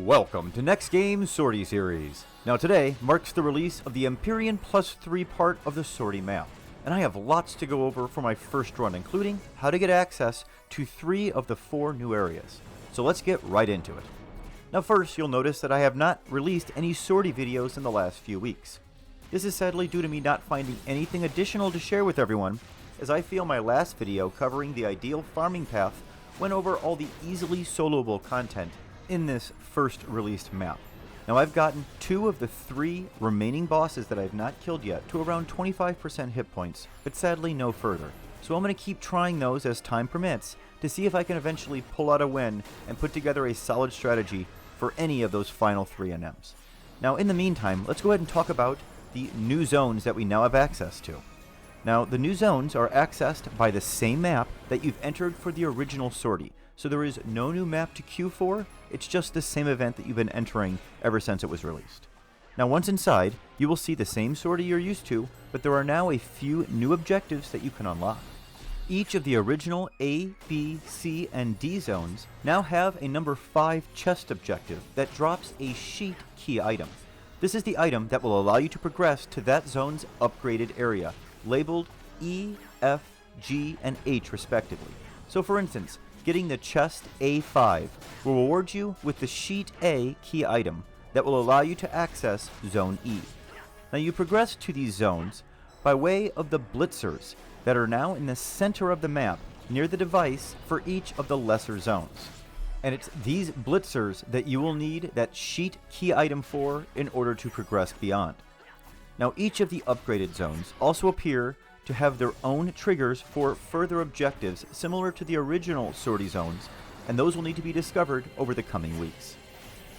Welcome to NEXTGames Sortie series. Now today marks the release of the Empyrean +3 part of the Sortie map, and I have lots to go over for my first run, including how to get access to 3 of the 4 new areas. So let's get right into it. Now first, you'll notice that I have not released any Sortie videos in the last few weeks. This is sadly due to me not finding anything additional to share with everyone, as I feel my last video covering the ideal farming path went over all the easily soloable content in this first released map. Now I've gotten 2 of the 3 remaining bosses that I've not killed yet to around 25% hit points, but sadly no further. So I'm going to keep trying those as time permits to see if I can eventually pull out a win and put together a solid strategy for any of those final 3 NMs. Now in the meantime, let's go ahead and talk about the new zones that we now have access to. Now the new zones are accessed by the same map that you've entered for the original Sortie. So there is no new map to queue for, it's just the same event that you've been entering ever since it was released. Now once inside, you will see the same Sortie you're used to, but there are now a few new objectives that you can unlock. Each of the original A, B, C, and D zones now have a number 5 chest objective that drops a sheet key item. This is the item that will allow you to progress to that zone's upgraded area, labeled E, F, G, and H respectively. So for instance, getting the chest A5 will reward you with the sheet A key item that will allow you to access Zone E. Now you progress to these zones by way of the blitzers that are now in the center of the map near the device for each of the lesser zones. And it's these blitzers that you will need that sheet key item for in order to progress beyond. Now each of the upgraded zones also appear to have their own triggers for further objectives similar to the original Sortie zones, and those will need to be discovered over the coming weeks.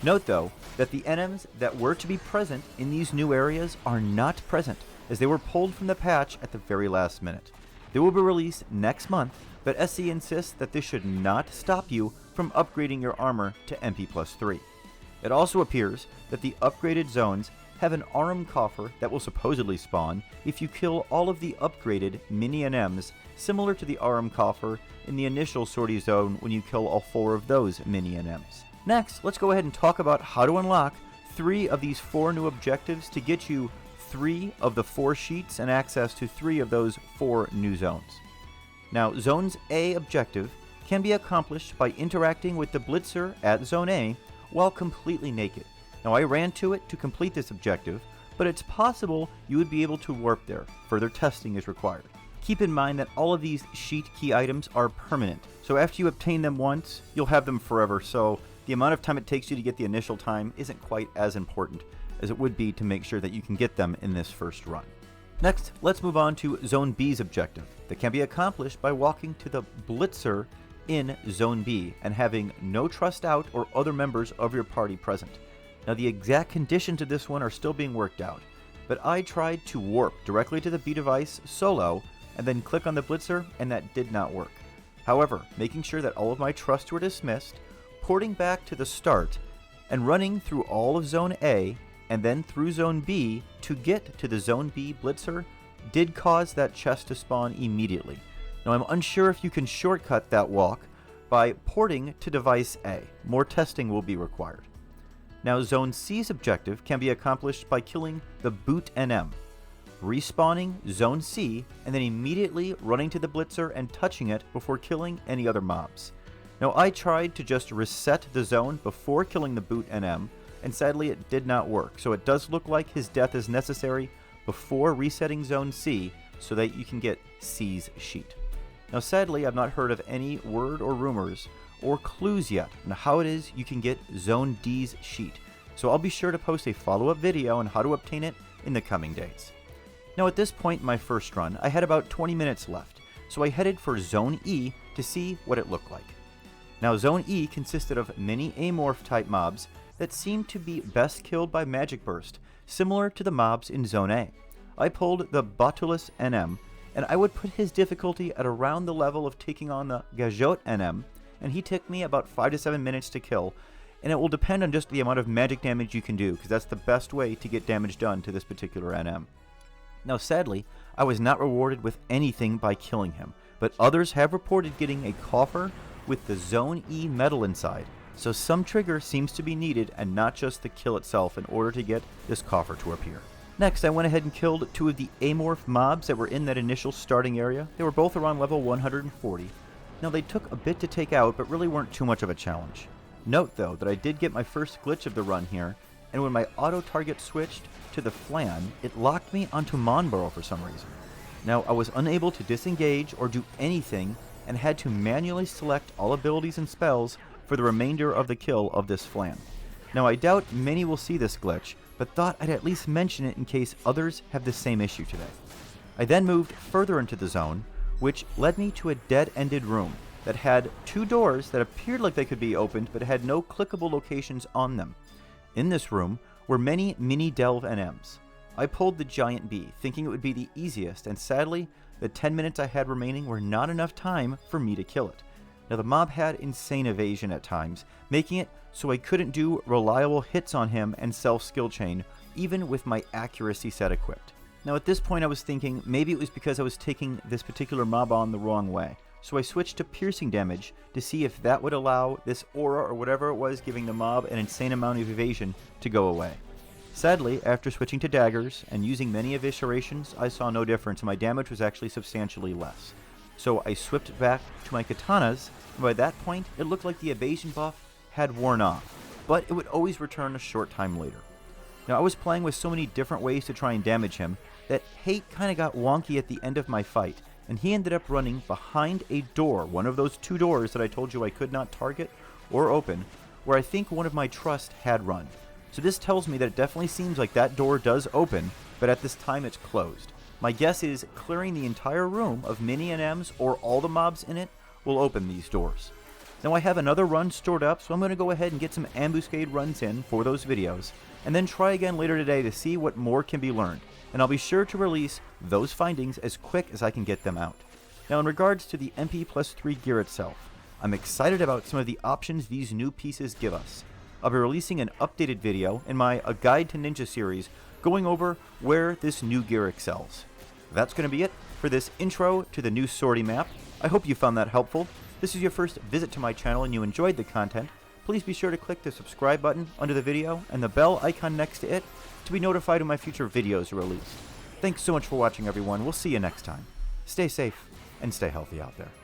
Note though that the NMs that were to be present in these new areas are not present, as they were pulled from the patch at the very last minute. They will be released next month, but SE insists that this should not stop you from upgrading your armor to MP+3. It also appears that the upgraded zones have an Arum coffer that will supposedly spawn if you kill all of the upgraded mini NMs, similar to the Arum coffer in the initial Sortie zone when you kill all 4 of those mini NMs. Next, let's go ahead and talk about how to unlock 3 of these 4 new objectives to get you 3 of the 4 sheets and access to 3 of those 4 new zones. Now, Zone's A objective can be accomplished by interacting with the blitzer at Zone A while completely naked. Now I ran to it to complete this objective, but it's possible you would be able to warp there. Further testing is required. Keep in mind that all of these sheet key items are permanent, so after you obtain them once, you'll have them forever, so the amount of time it takes you to get the initial time isn't quite as important as it would be to make sure that you can get them in this first run. Next, let's move on to Zone B's objective that can be accomplished by walking to the blitzer in Zone B and having no trust out or other members of your party present. Now the exact conditions of this one are still being worked out, but I tried to warp directly to the B device solo and then click on the blitzer, and that did not work. However, making sure that all of my trusts were dismissed, porting back to the start, and running through all of Zone A and then through Zone B to get to the Zone B blitzer did cause that chest to spawn immediately. Now I'm unsure if you can shortcut that walk by porting to device A. More testing will be required. Now Zone C's objective can be accomplished by killing the boot NM, respawning Zone C, and then immediately running to the blitzer and touching it before killing any other mobs. Now I tried to just reset the zone before killing the boot NM, and sadly it did not work, so it does look like his death is necessary before resetting Zone C so that you can get C's sheet. Now sadly I've not heard of any word or rumors or clues yet on how it is you can get Zone D's sheet, so I'll be sure to post a follow-up video on how to obtain it in the coming days. Now at this point in my first run, I had about 20 minutes left, so I headed for Zone E to see what it looked like. Now Zone E consisted of many amorph type mobs that seemed to be best killed by magic burst, similar to the mobs in Zone A. I pulled the Botulus NM, and I would put his difficulty at around the level of taking on the Gajot NM, and he took me about 5 to 7 minutes to kill, and it will depend on just the amount of magic damage you can do, because that's the best way to get damage done to this particular NM. Now sadly, I was not rewarded with anything by killing him, but others have reported getting a coffer with the Zone E medal inside, So some trigger seems to be needed and not just the kill itself in order to get this coffer to appear. Next, I went ahead and killed 2 of the amorph mobs that were in that initial starting area. They were both around level 140. Now they took a bit to take out, but really weren't too much of a challenge. Note though that I did get my first glitch of the run here, and when my auto target switched to the Flan, it locked me onto Monborough for some reason. Now I was unable to disengage or do anything and had to manually select all abilities and spells for the remainder of the kill of this Flan. Now I doubt many will see this glitch, but thought I'd at least mention it in case others have the same issue today. I then moved further into the zone, which led me to a dead-ended room that had 2 doors that appeared like they could be opened but had no clickable locations on them. In this room were many mini delve NMs. I pulled the giant bee, thinking it would be the easiest, and sadly, the 10 minutes I had remaining were not enough time for me to kill it. Now the mob had insane evasion at times, making it so I couldn't do reliable hits on him and self-skill chain, even with my accuracy set equipped. Now at this point I was thinking maybe it was because I was taking this particular mob on the wrong way, so I switched to piercing damage to see if that would allow this aura or whatever it was giving the mob an insane amount of evasion to go away. Sadly, after switching to daggers and using many eviscerations, I saw no difference and my damage was actually substantially less. So I swipped back to my katanas, and by that point it looked like the evasion buff had worn off, but it would always return a short time later. Now I was playing with so many different ways to try and damage him that hate kinda got wonky at the end of my fight, and he ended up running behind a door, one of those 2 doors that I told you I could not target or open, where I think one of my trust had run. So this tells me that it definitely seems like that door does open, but at this time it's closed. My guess is clearing the entire room of mini NMs or all the mobs in it will open these doors. Now I have another run stored up, so I'm going to go ahead and get some ambuscade runs in for those videos, and then try again later today to see what more can be learned, and I'll be sure to release those findings as quick as I can get them out. Now in regards to the MP+3 gear itself, I'm excited about some of the options these new pieces give us. I'll be releasing an updated video in my A Guide to Ninja series going over where this new gear excels. That's going to be it for this intro to the new Sortie map. I hope you found that helpful. If this is your first visit to my channel and you enjoyed the content, please be sure to click the subscribe button under the video and the bell icon next to it to be notified when my future videos are released. Thanks so much for watching everyone, we'll see you next time. Stay safe and stay healthy out there.